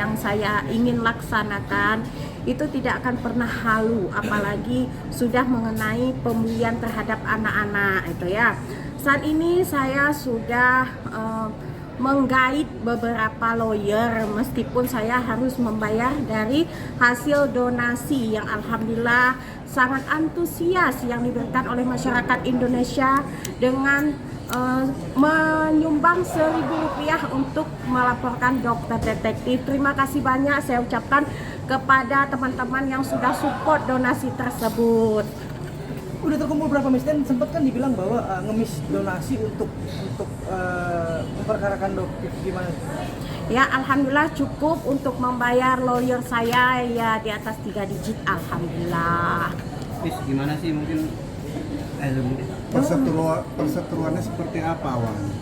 yang saya ingin laksanakan itu tidak akan pernah halu, apalagi sudah mengenai pemulihan terhadap anak-anak itu ya. Saat ini saya sudah menggait beberapa lawyer, meskipun saya harus membayar dari hasil donasi yang alhamdulillah sangat antusias yang diberikan oleh masyarakat Indonesia dengan menyumbang Rp1.000 untuk melaporkan dokter detektif. Terima kasih banyak saya ucapkan kepada teman-teman yang sudah support donasi tersebut. Udah terkumpul berapa, Miss? Dan sempat kan dibilang bahwa ngemis donasi untuk memperkarakan dokter, gimana? Ya, alhamdulillah cukup untuk membayar lawyer saya ya di atas 3 digit, alhamdulillah. Miss, gimana sih mungkin perseteruannya seperti apa awalnya?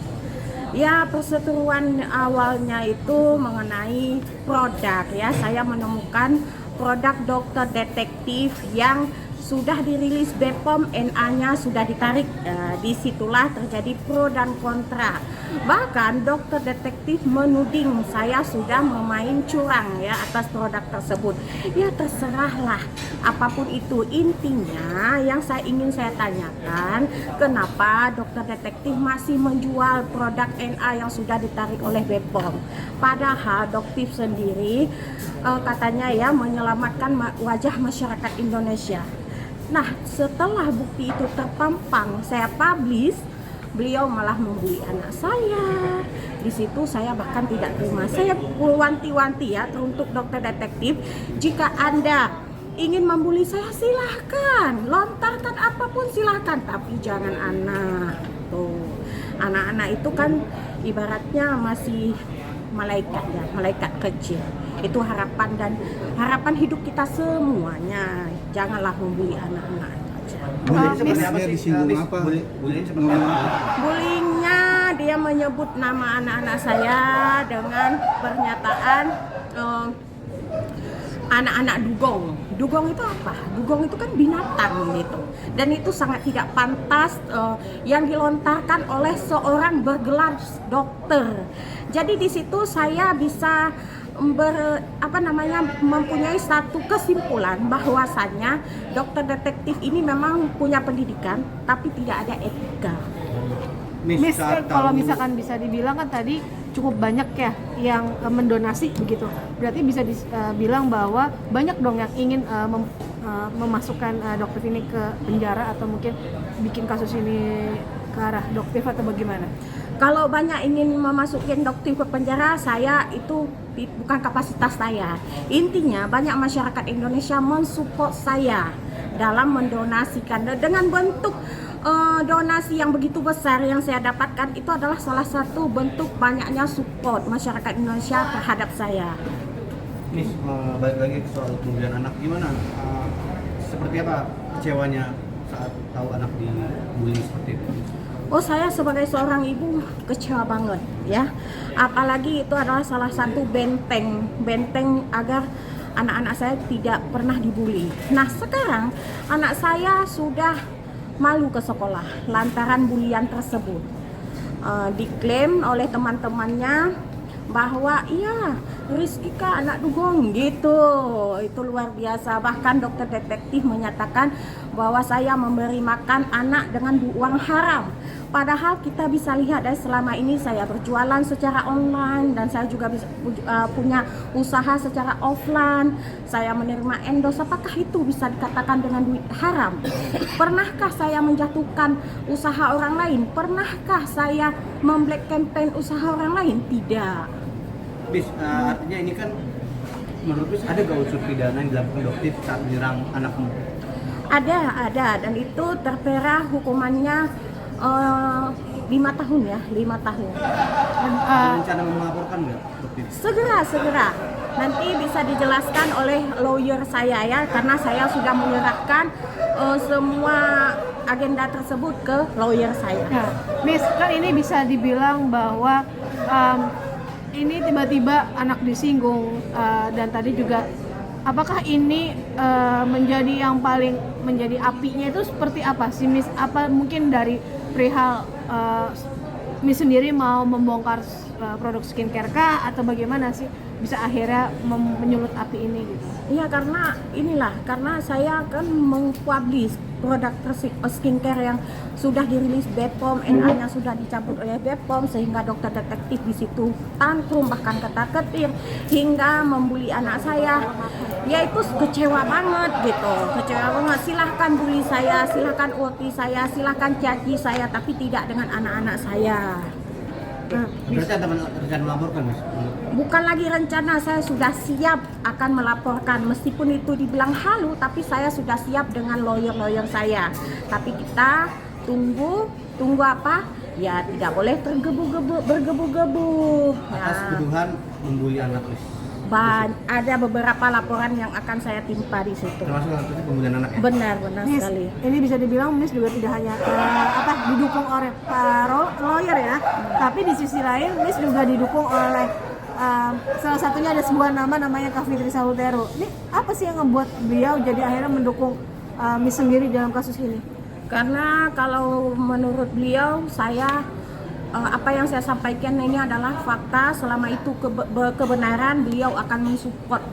Ya, perseteruan awalnya itu mengenai produk ya. Saya menemukan produk dokter detektif yang sudah dirilis BPOM, NA-nya sudah ditarik. Disitulah terjadi pro dan kontra. Bahkan dokter detektif menuding saya sudah memain curang ya atas produk tersebut. Ya terserahlah, apapun itu. Intinya yang ingin saya tanyakan, kenapa dokter detektif masih menjual produk NA yang sudah ditarik oleh BPOM? Padahal dokter sendiri katanya ya menyelamatkan wajah masyarakat Indonesia. Nah, setelah bukti itu terpampang, saya publish, beliau malah membuli anak saya. Di situ saya bahkan tidak terima. Saya wanti-wanti ya untuk dokter detektif, jika Anda ingin membuli saya silahkan, lontarkan apapun silahkan, tapi jangan anak. Tuh, anak-anak itu kan ibaratnya masih malaikat ya, malaikat kecil. Itu harapan hidup kita semuanya. Janganlah membuli anak-anak aja. Bullyingnya disinggung apa? Bullying seperti apa? Bullyingnya dia menyebut nama anak-anak saya dengan pernyataan anak-anak dugong. Dugong itu apa? Dugong itu kan binatang gitu. Dan itu sangat tidak pantas yang dilontarkan oleh seorang bergelar dokter. Jadi di situ saya bisa mempunyai satu kesimpulan bahwasannya dokter detektif ini memang punya pendidikan tapi tidak ada etika. Miss, kalau misalkan bisa dibilang kan tadi cukup banyak ya yang mendonasi begitu. Berarti bisa dibilang bahwa banyak dong yang ingin memasukkan dokter ini ke penjara atau mungkin bikin kasus ini ke arah dokter atau bagaimana? Kalau banyak ingin memasukkan dokter ke penjara, saya itu bukan kapasitas saya. Intinya banyak masyarakat Indonesia mensupport saya dalam mendonasikan dengan bentuk donasi yang begitu besar yang saya dapatkan. Itu adalah salah satu bentuk banyaknya support masyarakat Indonesia terhadap saya. Miss, balik lagi ke soal pembelian anak, gimana? Seperti apa kecewanya saat tahu anak dibully seperti itu? Oh, saya sebagai seorang ibu kecewa banget ya. Apalagi itu adalah salah satu benteng agar anak-anak saya tidak pernah dibully. Nah, sekarang anak saya sudah malu ke sekolah lantaran bulian tersebut. Diklaim oleh teman-temannya bahwa iya Rizky Kak anak dugong gitu. Itu luar biasa. Bahkan dokter detektif menyatakan bahwa saya memberi makan anak dengan uang haram. Padahal kita bisa lihat dari selama ini saya berjualan secara online dan saya juga punya usaha secara offline. Saya menerima endorse. Apakah itu bisa dikatakan dengan duit haram? Pernahkah saya menjatuhkan usaha orang lain? Pernahkah saya memblack campaign usaha orang lain? Tidak. Bis, artinya ini kan menurut Bis ada gak unsur pidana yang dilakukan dokter saat menyerang anakmu? Ada dan itu tertera hukumannya 5 tahun ya, 5 tahun. Rencana melaporkan nggak? Segera. Nanti bisa dijelaskan oleh lawyer saya ya, karena saya sudah menyerahkan semua agenda tersebut ke lawyer saya. Nah, Miss, kan ini bisa dibilang bahwa ini tiba-tiba anak disinggung dan tadi juga apakah ini menjadi yang paling menjadi apinya itu seperti apa sih Miss? Apa mungkin dari perihal Miss sendiri mau membongkar produk skincare kah atau bagaimana sih bisa akhirnya menyulut api ini gitu? Iya, karena saya kan mengpublish produk skincare yang sudah dirilis BPOM, NA-nya sudah dicabut oleh BPOM, sehingga dokter detektif di situ tantrum, bahkan kata-ketir, hingga membuli anak saya. Ya itu kecewa banget gitu, kecewa banget. Silahkan bully saya, silahkan ulti saya, silahkan caci saya, tapi tidak dengan anak-anak saya. Berarti ada rencana melaporkan, Mas? Bukan lagi rencana, saya sudah siap akan melaporkan. Meskipun itu dibilang halu, tapi saya sudah siap dengan lawyer-lawyer saya. Tapi kita tunggu apa? Ya tidak boleh bergebu-gebu. Atas Ya. tuduhan membuli anak, Miss. Ada beberapa laporan yang akan saya timpa di situ. Termasuk nanti pembulian anak ya? Benar Miss, sekali. ini bisa dibilang Miss juga tidak hanya didukung oleh lawyer ya, tapi di sisi lain Miss juga didukung oleh salah satunya ada sebuah namanya Kak Fitri Salutero. Ini apa sih yang membuat beliau jadi akhirnya mendukung Miss sendiri dalam kasus ini? Karena kalau menurut beliau, apa yang saya sampaikan ini adalah fakta. Selama itu kebenaran, beliau akan mensupport